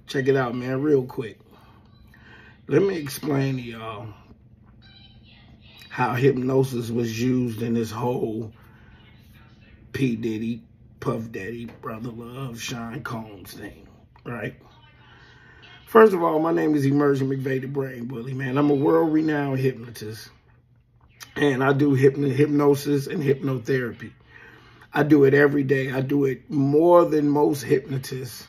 Check it out, man, real quick. Let me explain to y'all how hypnosis was used in this whole P. Diddy, Puff Daddy, Brother Love, Sean Combs thing, right? First of all, my name is Emerging McVeigh, the Brain Bully, man. I'm a world-renowned hypnotist, and I do hypnosis and hypnotherapy. I do it every day. I do it more than most hypnotists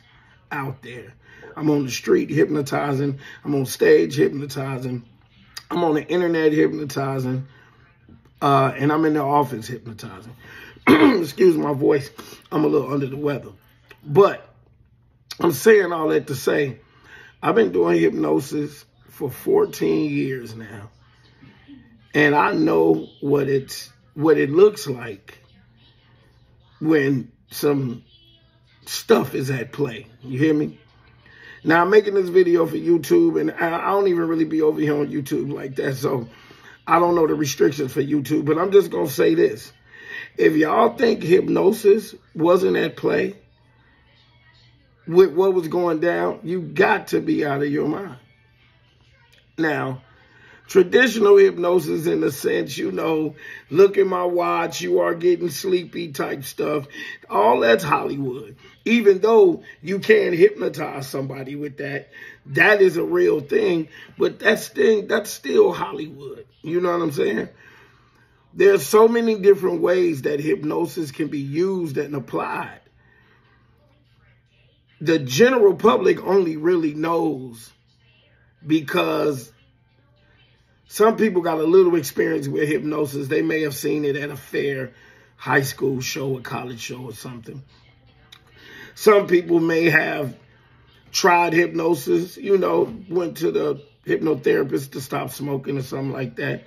out there. I'm on the street hypnotizing. I'm on stage hypnotizing. I'm on the internet hypnotizing. And I'm in the office hypnotizing. Excuse my voice. I'm a little under the weather. But I'm saying all that to say, I've been doing hypnosis for 14 years now. And I know what it looks like when some stuff is at play. You hear me? Now, I'm making this video for YouTube, and I don't even really be over here on YouTube like that, so I don't know the restrictions for YouTube, but I'm just going to say this. If y'all think hypnosis wasn't at play with what was going down, you got to be out of your mind. Now, traditional hypnosis in the sense, you know, look at my watch, you are getting sleepy type stuff, all that's Hollywood. Even though you can hypnotize somebody with that, that is a real thing, but that's still Hollywood. You know what I'm saying? There's so many different ways that hypnosis can be used and applied. The general public only really knows because some people got a little experience with hypnosis. They may have seen it at a fair, high school show, a college show or something. Some people may have tried hypnosis, you know, went to the hypnotherapist to stop smoking or something like that.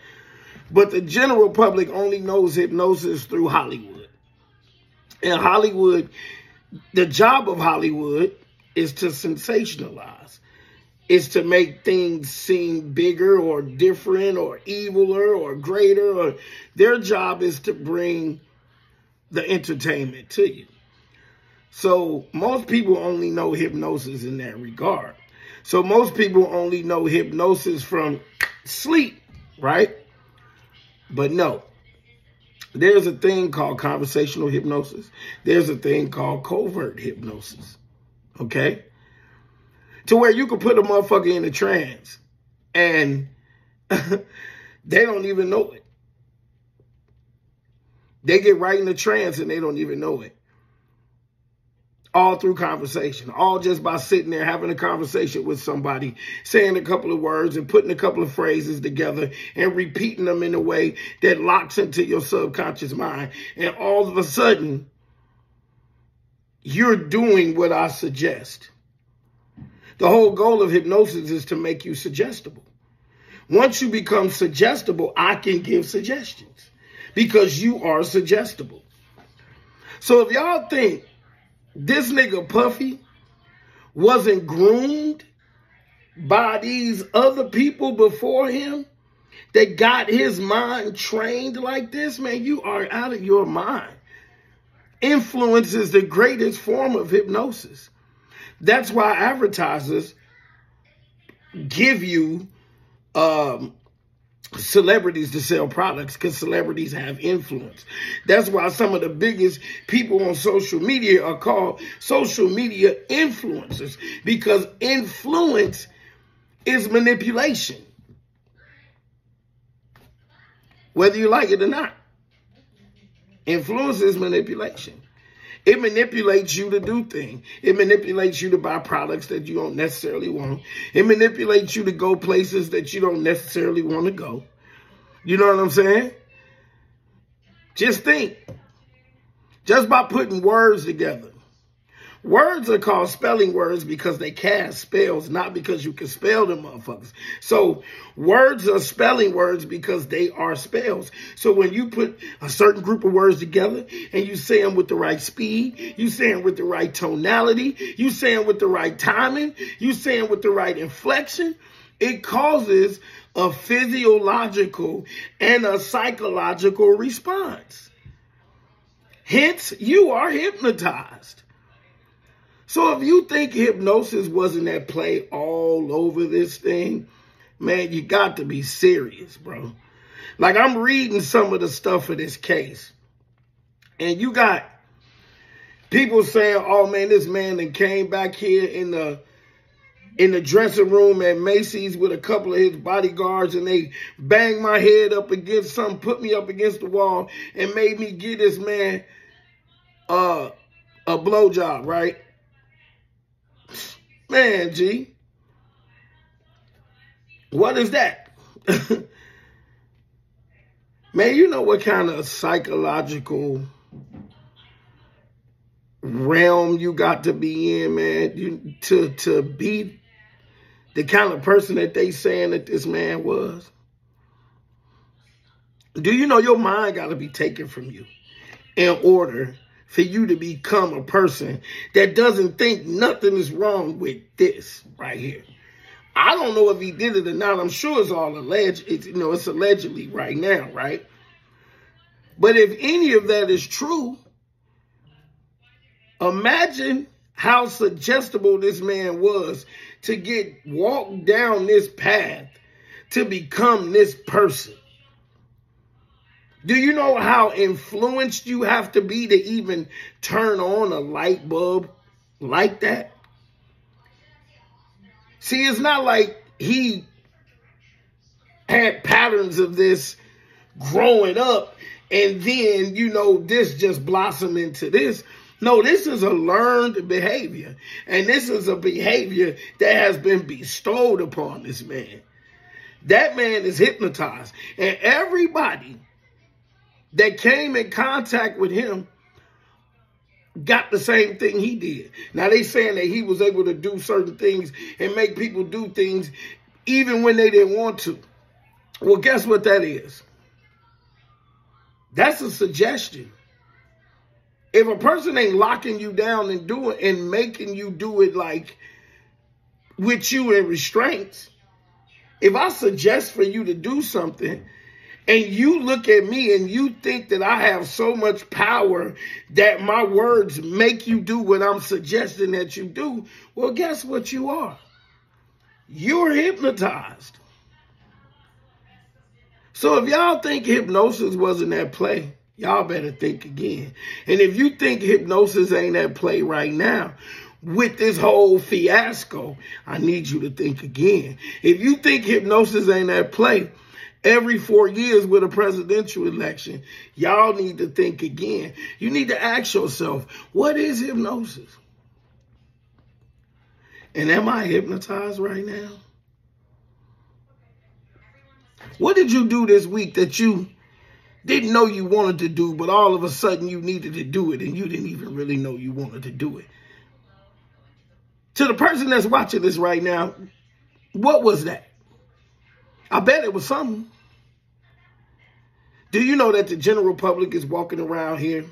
But the general public only knows hypnosis through Hollywood. And Hollywood, the job of Hollywood is to sensationalize. Is to make things seem bigger or different or eviler or greater. Or their job is to bring the entertainment to you. So most people only know hypnosis in that regard. So most people only know hypnosis from sleep, right? But no, there's a thing called conversational hypnosis. There's a thing called covert hypnosis, okay? To where you can put a motherfucker in a trance and they don't even know it. They get right in the trance and they don't even know it. All through conversation, all just by sitting there having a conversation with somebody, saying a couple of words and putting a couple of phrases together and repeating them in a way that locks into your subconscious mind. And all of a sudden, you're doing what I suggest. The whole goal of hypnosis is to make you suggestible. Once you become suggestible, I can give suggestions because you are suggestible. So if y'all think this nigga Puffy wasn't groomed by these other people before him that got his mind trained like this, man, you are out of your mind. Influence is the greatest form of hypnosis. That's why advertisers give you celebrities to sell products, because celebrities have influence. That's why some of the biggest people on social media are called social media influencers, because influence is manipulation. Whether you like it or not. Influence is manipulation. It manipulates you to do things. It manipulates you to buy products that you don't necessarily want. It manipulates you to go places that you don't necessarily want to go. You know what I'm saying? Just think. Just by putting words together. Words are called spelling words because they cast spells, not because you can spell them motherfuckers. So words are spelling words because they are spells. So when you put a certain group of words together and you say them with the right speed, you say them with the right tonality, you say them with the right timing, you say them with the right inflection, it causes a physiological and a psychological response. Hence, you are hypnotized. So if you think hypnosis wasn't at play all over this thing, man, you got to be serious, bro. Like, I'm reading some of the stuff of this case, and you got people saying, oh, man, this man that came back here in the dressing room at Macy's with a couple of his bodyguards, and they banged my head up against something, put me up against the wall, and made me give this man a blowjob, right? Man, G, what is that? Man, you know what kind of psychological realm you got to be in, man, to be the kind of person that they saying that this man was? Do you know your mind got to be taken from you in order for you to become a person that doesn't think nothing is wrong with this right here? I don't know if he did it or not. I'm sure it's all alleged. It's allegedly right now, right? But if any of that is true, imagine how suggestible this man was to get walked down this path to become this person. Do you know how influenced you have to be to even turn on a light bulb like that? See, it's not like he had patterns of this growing up and then, this just blossomed into this. No, this is a learned behavior. And this is a behavior that has been bestowed upon this man. That man is hypnotized. And everybody that came in contact with him got the same thing he did. Now, they saying that he was able to do certain things and make people do things even when they didn't want to. Well, guess what that is? That's a suggestion. If a person ain't locking you down and making you do it like with you in restraints, if I suggest for you to do something and you look at me and you think that I have so much power that my words make you do what I'm suggesting that you do, well, guess what you are? You're hypnotized. So if y'all think hypnosis wasn't at play, y'all better think again. And if you think hypnosis ain't at play right now with this whole fiasco, I need you to think again. If you think hypnosis ain't at play every 4 years with a presidential election, y'all need to think again. You need to ask yourself, what is hypnosis? And am I hypnotized right now? What did you do this week that you didn't know you wanted to do, but all of a sudden you needed to do it and you didn't even really know you wanted to do it? To the person that's watching this right now, what was that? I bet it was something. Do you know that the general public is walking around here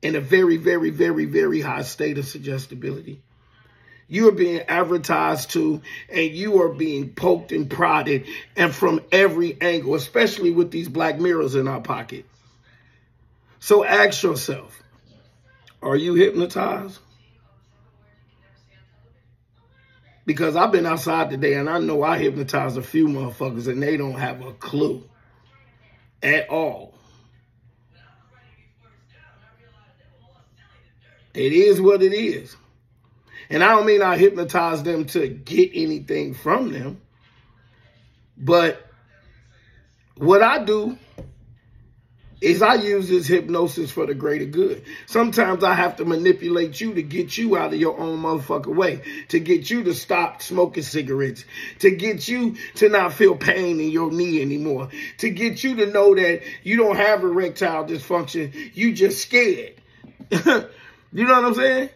in a very, very, very, very high state of suggestibility? You are being advertised to, and you are being poked and prodded, and from every angle, especially with these black mirrors in our pocket. So ask yourself, are you hypnotized? Because I've been outside today, and I know I hypnotized a few motherfuckers, and they don't have a clue at all. It is what it is. And I don't mean I hypnotize them to get anything from them. But what I do is I use this hypnosis for the greater good. Sometimes I have to manipulate you to get you out of your own motherfucking way, to get you to stop smoking cigarettes, to get you to not feel pain in your knee anymore, to get you to know that you don't have erectile dysfunction, you just scared. You know what I'm saying?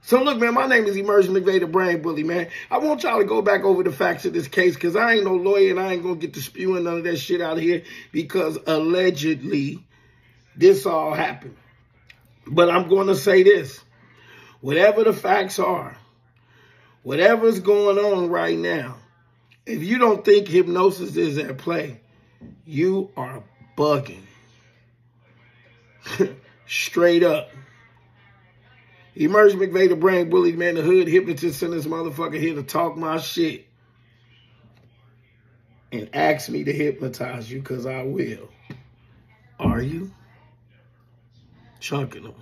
So look, man, my name is Immersion Invader Brain Bully, man. I want y'all to go back over the facts of this case because I ain't no lawyer and I ain't going to get to spewing none of that shit out of here because allegedly this all happened. But I'm going to say this. Whatever the facts are, whatever's going on right now, if you don't think hypnosis is at play, you are bugging. Straight up. Emerge McVeigh, the brain bully, man, the hood hypnotist, send this motherfucker here to talk my shit. And ask me to hypnotize you, because I will. Are you? Chunking them.